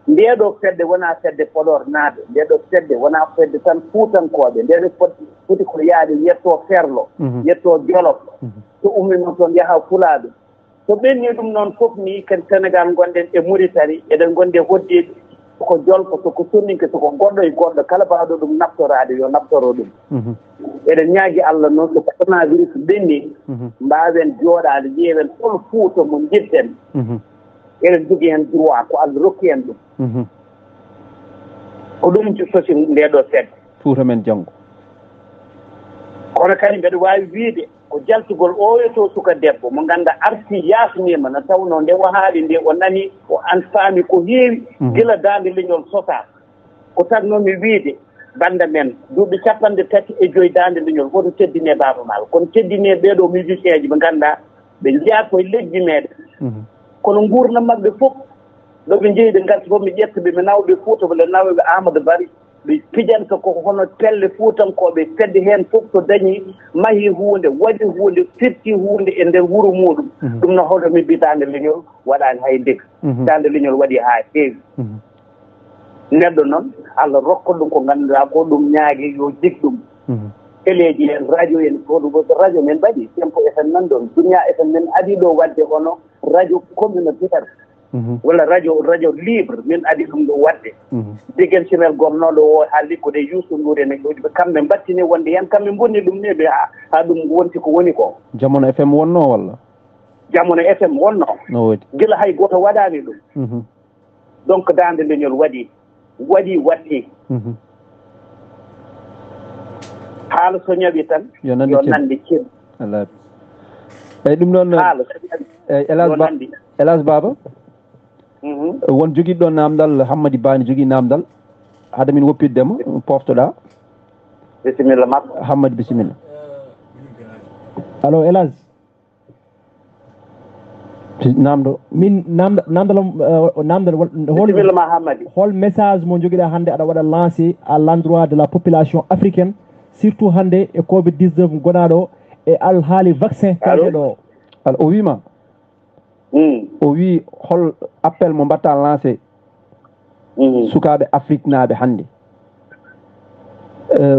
ndeɗo fedde wona fedde Podor naaɓe ndeɗo fedde wona fedde tan Fuutankoɓe ndeɗo foti ko yaade yetto Ferlo yetto Jolof so ummi noon toon yaha Fulaaɓe so ɓenni ɗum noon fof ni kadi Sénégal gonɗen e Mauritanie eɗen gondi e hoddeɓe soko jolko soko sonninke soko goɗɗo e goɗɗo kala mbawɗo ɗum naftorade yo naftoro ɗum eɗen ñaagui Allah noon so coronavirus ɓenni mbawen jooɗade ƴeewen hol Fuuta mo jidɗen eɗen jogui hen droit ko Allah rokki en ɗum ko ɗum sosi ndeɗo fedde Fuuta men janggo kono kadi mbeɗa wawi wiide ko jaltugol oyoto suka debbo mo ganduɗa arti yasnima no tawno nde wahaali nde o nani o an faami ko heewi gila dande leñol sota ko tannomi wiide banda men duuɓi 35 dande leñol woto teddine Baaba Maal kono teddine ɓeeɗo musicien ji ɓe ganduɗa ɓe jeeya koye leydi meɗen kono gurdam mabɓe fof ɗoɓe jeeyi ɓe garta fof mi ƴettaɓe mi nawɓe Fuuta walla nawɓe Amadou Bari ɓe pijanta koko hono pelle Fuutankoɓe fedde hen fof so dañi mahi hunde waɗi hunde firti hunde e nder wuuro muɗum ɗum no hoto mi mbi dande leñol waɗani hay ndeg dande leñol waɗi ha heewi neɗɗo noon Allah rokka ɗum ko ganduɗa ko ɗum ñaagui yo jig ɗum téléji en radio en ko ɗum radio men mbaɗi tempo FM nan ɗon Dunia FM men adi ɗo wadde hono radio communautaire walla radio libre min adi ɗum ɗo wadde diguen cimel gomnoɗo o ha liggude Youssou Ndour en ɓe kamɓe battini wonde hen kamɓe bonni ɗum neɓe ha ɗum wonti ko woni ko Jamono FM wonno walla Jamono FM wonno no woodi gila hay goto waɗani ɗum donc dande leñol waɗi watti haala so ñawi tan yo nande cin Allah eyyi ɗum noon haala so ñawi Elas Baba won joguiɗo ɗo namdal Hammady Ba ne jogui namdal hade min woppiddemo poftoɗa bisimilla makko Hammady bisimilla allo Elas namdo min namdal bisimilla ma Hammady hol message mo joguiɗa hande aɗa waɗa lancé à l'endroit de la population africaine surtout hande e Covid-19 gonaɗo e alhaali vaccin kalteɗo o wima o wi hol appel mo mbatta lancé sukaɓe Afrique naaɓe hannde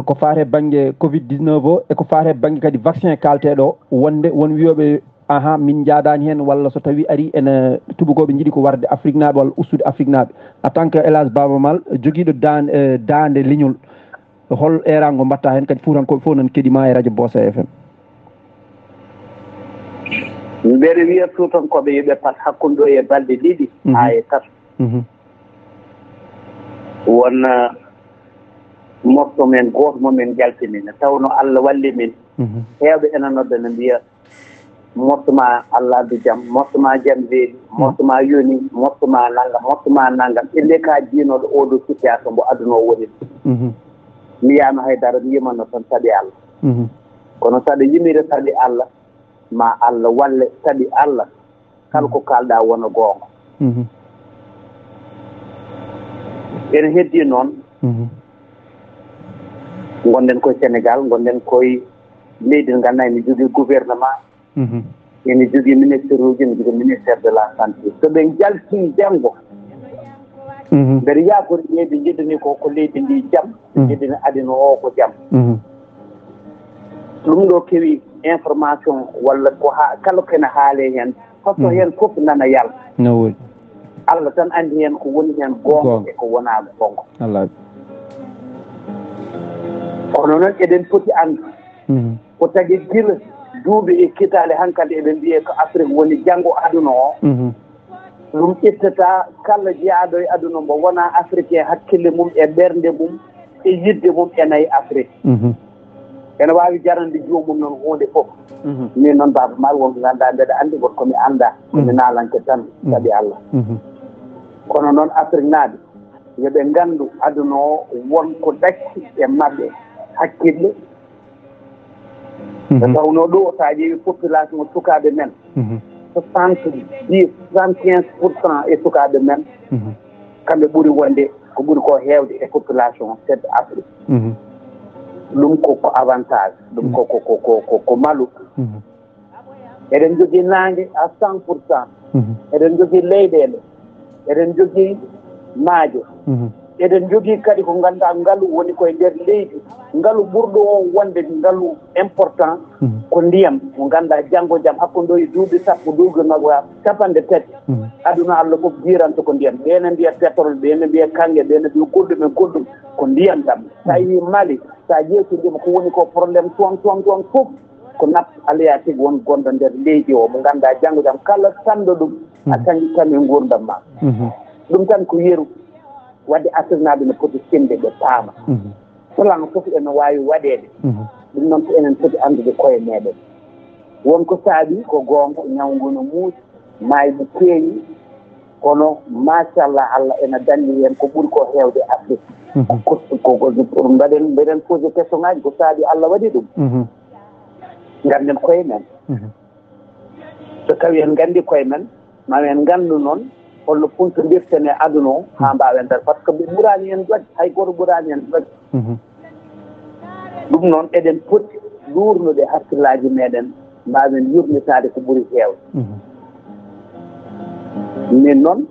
ko faate banggue Covid-19 o eko faate banggue kadi vaccin kalteɗo wonde won wiyoɓe min jaadani hen walla so tawi ari ene tubakoɓe jiiɗi ko warde Afrique naaɓe walla ustude Afrique naaɓe en tant que Elage Baaba Maal joguiɗo dande leñol hol erago mbatta hen kadi Fuutankoɓe fof nan keeɗima e radio Bosa FM mbeɗa wiya Fuutankoɓe yoɓe pat hakkude ɗo e balɗe ɗiɗi ha e tato won mofto men goto momin jaltinina tawno Allah walli min hewɓe ene nodda ne mbiya moftoma Allah addu jaam moftoma jaam weeɗi moftoma yoni moftoma naggam ille ka jiinoɗo oɗo situation mbo aduna o woni mi yiyama haydara mi yimanno tan saɗi Allah kono saɗa yimire saɗi Allah ma Allah walle saɗi Allah kala ko kalɗa wona goonga ene heddi noon gonɗen koye Sénégal gonɗen koye leydi gannayi mi jogui gouvernement ene jogui ministére uji ne jogui ministére de la santé so ɓe jalti janggo mbeɗa yakori ɓeyɓe jiddani ko leydi ndi jaam ɓe jiddani adina o ko jaam ɗum ɗo kewi information walla ko kala kene haale hen façon hen foof nana yalta no woodi Allah tan andi hen ko woni hen gonga e ko wona gonga Allah kono noon eɗen foti andu ko tagui gila duuɓi e kitale hankkadi eɓe mbiye ko Afrique woni janggo aduna o ɗum ittata kala jeeyaɗo e aduna mbo wona africain hakkille mum e ɓernde mum e yidde mum enayi Afrique ene wawi jarande jomum noon hunde foof min noon Baaba Maal wonko ganduɗa mbeɗa andi goto komi anda komi nalanke tan saɗi Allah kono noon Afrique naaɓe yoɓe gandu aduna o wonko dacci e mabɓe hakkille e tawno ɗo sa ƴeewi population sukaɓe men 75% e sukaɓe men kamɓe ɓuuri wonde ko ɓuuri ko hewde e population tedde Afrique ɗum koko avantage ɗum ko malu eɗen jogui nangue à 100%. Eɗen jogui leyɗele eɗen jogui maaje eɗen jogii kadi ko ngannduɗaa ngalu woni koye ndeer leydi ngalu ɓurɗo o wonde ngalu important ko ndiyam mo ngannduɗaa janngo jam hakkude e duuɓi sappo duuɓi noga capanɗe tati aduna Allah fof jiranta ko ndiyam ɓeene mbiya pétrole ɓeene mbiya kange ɓeene mbiya goɗɗum e goɗɗum ko ndiyam ɗam so a yii Mali so a ƴeewtidima ko woni ko probléme toon fof ko nap alaya tigi won gonɗo ndeer leydi o mo ngannduɗaa janngo jam kala sanɗo ɗum a tañi tan e nguurdam ma ɗum tan ko yeru wadde asirnaaɓe no poti sinde ɓe paama plan fof ene waawi waɗeede ɗum noon ko enen poti anndude koye meeɗen wonko saaɗi ko goonga ñawngu no muusi maayɓe keewi kono machallah Allah ene danndi heen ko ɓuri ko heewde Afrique ko mbeɗen posé question ŋaaji ko saaɗi Allah waɗi ɗum ngannden koye men so tawi en nganndi koye men mamen nganndu noon holno puntodirten e aduna o haa mbaawen dar par ce que ɓe ɓuraani heen ɗoɗ hay goto ɓuraani heen ɗoɗ ɗum noon eɗen poti ɗuurnude hakkillaaji meeɗen mbaawen yurnitaade ko ɓuri heewde min noon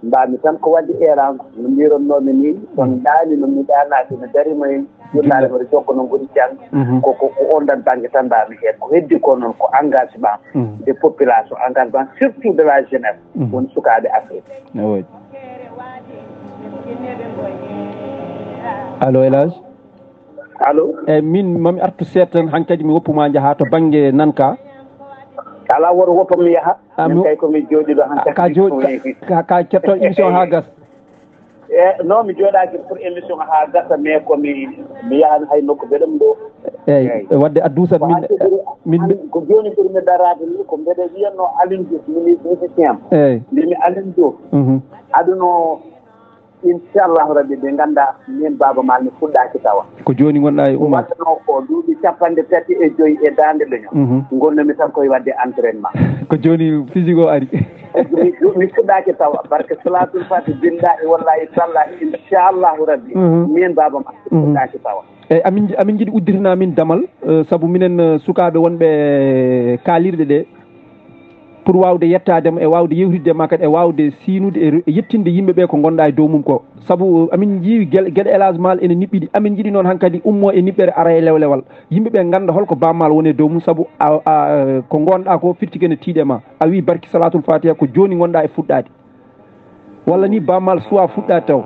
mbaami tan ko waɗde erango no mbironnoomi ni ɗon ɗaani no mi ɗaanaaki no darima en jollaare mbaɗa jokka no ngoni jang ko onɗan baŋnge tan mbaami heen ko heddi ko noon ko engagement des populations engagement surtout de la jeunesse woni sukaaɓe Afrique allo Elage allo eyi min mami artu seeɗa tan han kadi mi woppuma jahaa to baŋnge nanka alaa woto woppa mi yaha min kay komi jooɗiɗo han ka ketto émission haa gas non mi jooɗaaki pour émission haa gasa mais komi yahan hay nokku mbeɗem ɗo eyi wadde a duusat min ko jooni ɓurmi daraade ni ko mbeɗe wiyatno Alioune Diouf musicien am eyi mbimi Alioune Diouf aduno inchallahu rabbi ɓe ngannda min Baaba Maal mi fuɗɗaaki tawa ko jooni gonɗaa e umma wattanoo ko duuɓi 35 e daande leñol gonnomi tan koye wadde entraînement ko jooni physique o ari mi fuɗɗaaki tawa par ce que salatul fati billahi wallahi tallahi inchallahu rabbi min Baaba Maal mi fuɗɗaaki tawa eyi amin jiɗi udditanaa min damal sabu minen sukaaɓe wonɓe kaalirɗe ɗe pour waawde yettaadema e waawde yewtidde ma kadi e waawde siinude e yettinde yimɓe ɓee ko ngonɗaa e dow mum ko sabu amin jiiwi geɗe Elage Maal ene niɓɓiɗi amin jiɗi noon han kadi ummo e niɓɓere ara e lewlewal yimɓe ɓee ngannda holko Baaba Maal woni e dow mum sabu ko ngonɗaa ko firtike ne tiiɗe ma a wii barki salatul fatiha ko jooni ngonɗaa e fuɗɗaade walla ni Baaba Maal suwa fuɗɗaade taw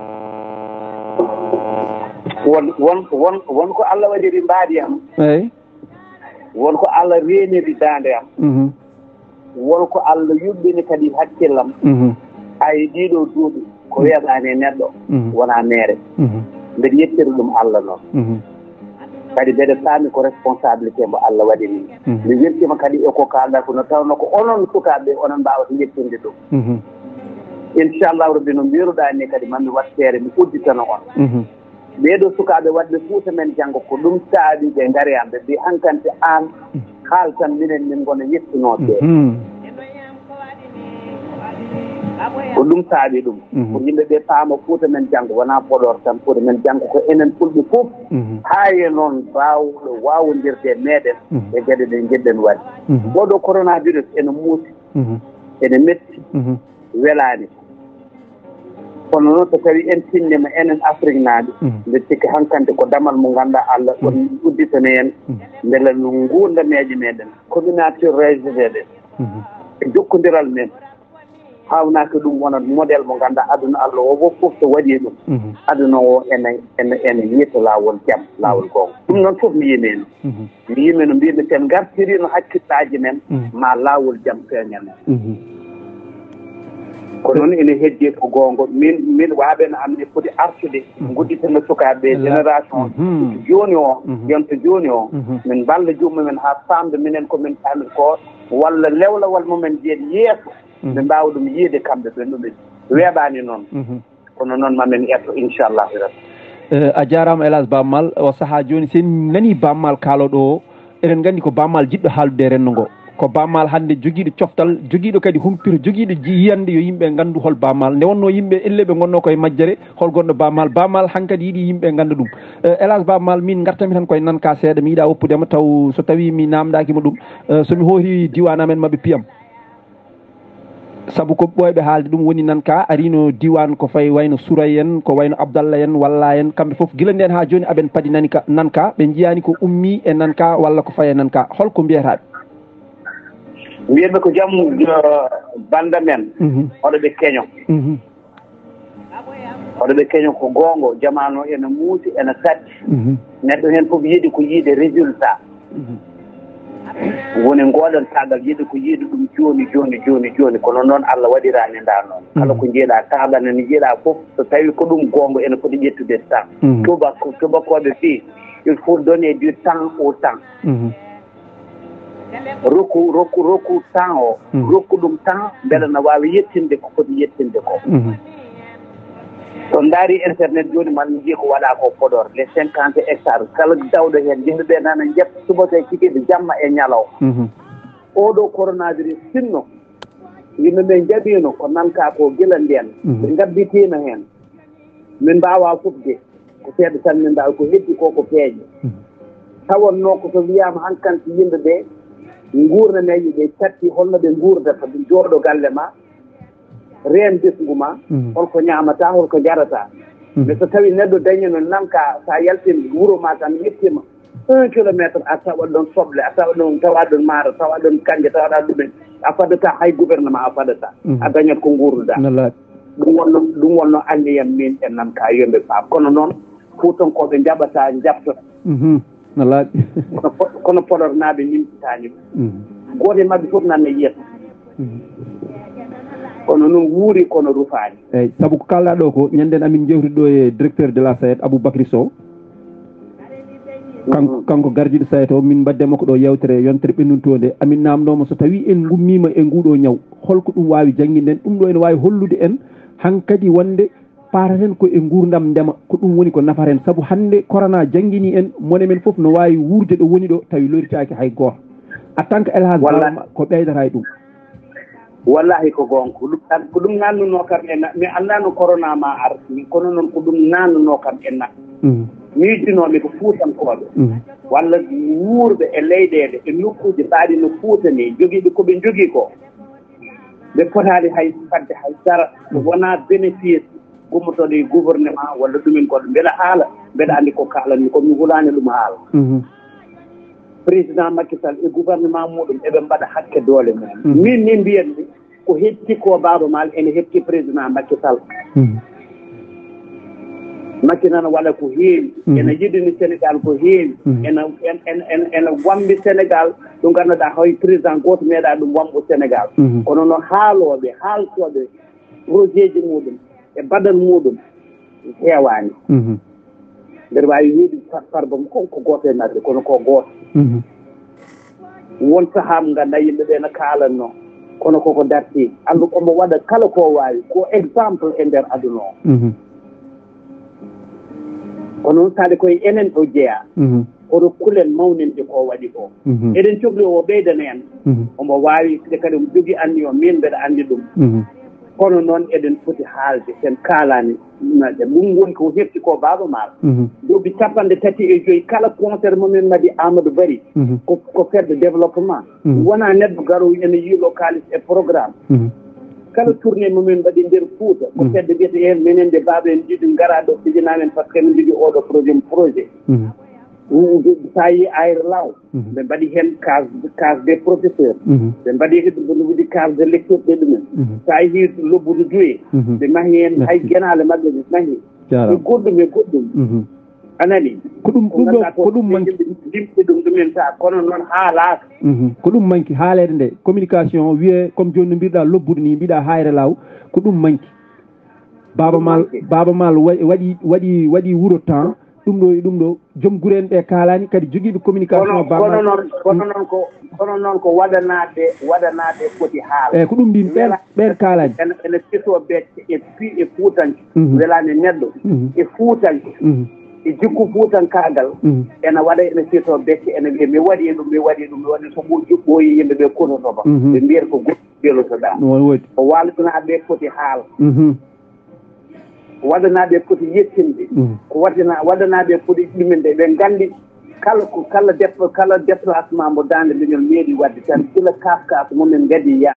wonko Allah waɗiri mbaadi am eyi wonko Allah reeniri daande am wonko Allah yuɓɓini kadi hakkillam ay ɗiɗo duuɓi ko weeɓaani e neɗɗo wonaa meere mbeɗa yettiri ɗum Allah noon kadi mbeɗa faami ko responsabilité mo Allah waɗi ni mi weltima kadi e ko kaalɗa ko no tawno ko onon sukaaɓe onon mbawata yettinde ɗum inchallahu rabbi no mbiruɗaa ni kadi mami wat feere mi udditano on ɓeeɗo sukaaɓe waɗɓe Fuuta men janngo ko ɗum saaɗi ɓe ngari am ɓe mbi hankante aan haal tan minen min gona yettinooɓe ko ɗum saaɗi ɗum ko yimɓe ɓe paama Fuuta men janngo wonaa Podor tan Fuuta men janngo ko enen fulɓe fof haa e noon waawɗo waawondirde meeɗen e geɗe ɗe njiɗɗen waɗi oɗo coronavirus ene muusi ene metti welaani kono noon so tawi en tinnima enen Afrique naaɓe nde sikki hankante ko damal mo ngannduɗaa Allah on udditane en mbele no nguurdameeje meeɗen communauté résidé ɗen e jokkonndiral men hawnaaki ɗum wonat modèle mo ngannduɗaa aduna Allah o fof fof so waɗii ɗum aduna o ene yiita laawol jam laawol goonga ɗum noon fof mi yimeno mi yimi no mbimi sen ngartirino hakkillaaji men ma laawol jam feeñan ko noon ene heddi ko goonga min waaɓeno am ne foti artude gudditeno sukaaɓe génération jooni o yonto jooni o min mballa jummumen haa faamde minen komin paamin ko walla lewlawal mumen jeeɗi yeeso ɓe mbaawa ɗum yiide kamɓe ɓen ɗumen weeɓaani noon kono noon mamin etto inchallahu rabbi a jaaraama Elage Baaba Maal o sahaa jooni sen nanii Baaba Maal kaalooɗo o eɗen nganndi ko Baaba Maal jiɗɗo haaldude e renndo ngoo ko Baaba Maal hannde jogiiɗo coftal jogiiɗo kadi humpito jogiiɗo yiyande yo yimɓe nganndu hol Baaba Maal nde wonnoo yimɓe elle ɓe ngonnoo koye majjere hol gonɗo Baaba Maal hankkadi yiɗi yimɓe ngannda ɗum Elage Baaba Maal min ngartami tan koye nan ka seeɗa mi yiɗaa woppudema taw so tawii mi naamdaaki mo ɗum so mi hoori diwan amen maɓe piyam sabu ko ɓooyɓe haalde ɗum woni nan ka arino diwan ko fayi wayno Souraye en ko wayno Abdallah en walla en kamɓe fof gila nden ha joni aɓen paadi nan ka ɓe jiyani ko ummi e nan ka walla ko faye nan ka holko mbiyataɓe mbiyatɓe ko jaam banda men oɗo ɓe keño oɗo ɓe keño ko gongo jamanu ene muusi ene satti neɗɗo hen fof yiiɗi ko yiide résultat woni ngoɗon tagal yiɗi ko yiide ɗum joni kono noon Allah waɗirani nda noon kala ko jiiɗa tagal ene jiiɗa fof so tawi ko ɗum gongo ene foti ƴettude temps tubakoɓe fii il faut donner du temps au temps roku temps o rokku ɗum temps beele no wawi yettinde ko foti yettinde ko so daari internet joni man jii ko waɗa ko Podor les 50 hectares kala dawɗo hen yimɓeɓe nana jetta subaka kikiɓe jamma e ñalaw oɗo coronavirus sinno yimɓeɓe jaɓino ko nanka ko gila nden ɓe gabbitima hen min mbawa fufde ko seeɗa tan min mbawi ko heddi ko ko peeje tawonno ko so wiyama hankanti yimɓeɓe gurnameji ɓe catti holno ɓe gurdata ɓe jooɗo galle ma reen desgu ma holko ñamata holko jarata mais so tawi neɗɗo dañino nanka sa yaltin wuuro ma tan yettima 1 kilométre a tawa ɗon soble a tawa ɗon tawa ɗon maaro tawa ɗon kanje tawaɗa ɗumen a fadata hay gouvernement a fadata a dañat ko gurduɗa ɗum wonno anniyam min e nanka yomɓe paam kono noon fuutankoɓe jaɓata jabtota kono Podor naaɓe nimtitani goto mabɓe fof nanne yiyata kono noon wuuri kono rufaani eyyi sabu ko kalɗa ɗo ko ñanden amin jewtude ɗo e directeur de la SAED Aboubacry Sow kanko gardiɗo SAED o min mbaddema ko ɗo yewtere yontere ɓennuntonde amin namdomo so tawi en gummima e nguɗo ñaw holko ɗum wawi jangguinden ɗum ɗo ene wawi hollude en hankkadi wonde paataten ko e gurdam ndema ko ɗum woni ko nafata en saabu hande corona jangguini en mone men foof no wawi wurde ɗo woni ɗo tawi loritaki hay goto en tant que élhage ko ɓeydata e ɗum wallahi ko gonga ko ɗum nannuno kam en mi annano corona ma arti kono noon ko ɗum nannuno kam en miijinoɓe ko fuutankoɓe walla wuurɓe e leyɗele e nokkuji mbaaɗi no fuutani jogiiɓe koɓe jogii ko ɓe potani hay fadde hay dara wona bénéfice gummotoɗo e gouvernement walla ɗumen koɗo mbeɗa haala mbeɗa anndi ko kaalanmi komi hulani ɗum haala président Macky Sall e gouvernement muɗum eɓe mbaɗa hakke doole mumen min ni mbiyatmi ko hetti ko Baaba Maal ene hetti président Macky Sall Macky nana waɗa ko heewi ene yiɗini Sénégal ko heewi ene wambi Sénégal ɗum ganduɗa hay président goto meeɗa ɗum wambo Sénégal kono noon haaltoɓe projet ji muɗum e badal muɗum heewani mbeɗa wawi wiide pardon ko goto e nadde kono ko goto won saham ganda yimɓeɓe no kalanno kono koko darti andu omo waɗa kala ko wawi ko exemple e nder aduna o kono noon sade koye enen ɗo jeeya oɗo kulen mawninde ko waɗi ko eɗen cohli o ɓeydana en omo wawi de kadi omo jogui anni o min mbeɗa andi ɗum kono noon eɗen foti haalde sen kaalani ɗumaɗe ɗum woni ko hefti ko Baaba Maal duuɓi 35 kala concert momin mbaɗi Amadou Bari ko fedde développement wona neɗɗo garowo ene yiilo kalis e programme kala tourné momin mbaɗi nder Fouta ko fedde wiyete hen minen de Baaba en jiɗi gara ɗo sijinamen par ce que min jogui oɗo projet sa yi ayre law ɓe mbaɗi hen case des professeurs ɓe mbaɗi ɗi case de lecture ɗe ɗumen sa yi lobbude duwe ɓe mahi hen hay guenale mabɓe ɓe mahi e goɗɗum anani ko ɗum manki limɓe ɗumen ta kono noon haalaka ko ɗum manki haalede nde communication wiye comme joni no mbiruɗa lobbude ni mbiɗa hayre law ko ɗum manki Baaba Maal waɗi wuuro temps ɗum ɗo joom guren ɓe kalani kadi joguiɓe communication kono noon ko waɗanade foti haala eyyi ko ɗum mbimi ɓen kalani ene piso becce e fuutanke welani neɗɗo e fuutanke e jikku fuutankagal ene waɗa ene piso becce ene wiya mi waɗi ɗum so ɓooyi yimɓeɓe kototoba ɓe mbiyata ko goɗɗo jelotoɗa o waltanaɓe foti haala waɗanaɓe foti yettinde ko waɗanaɓe foti ɗuminde ɓe gandi kala déplacement mo dande leñol meeɗi wadde tan gila kafkaf momin gadi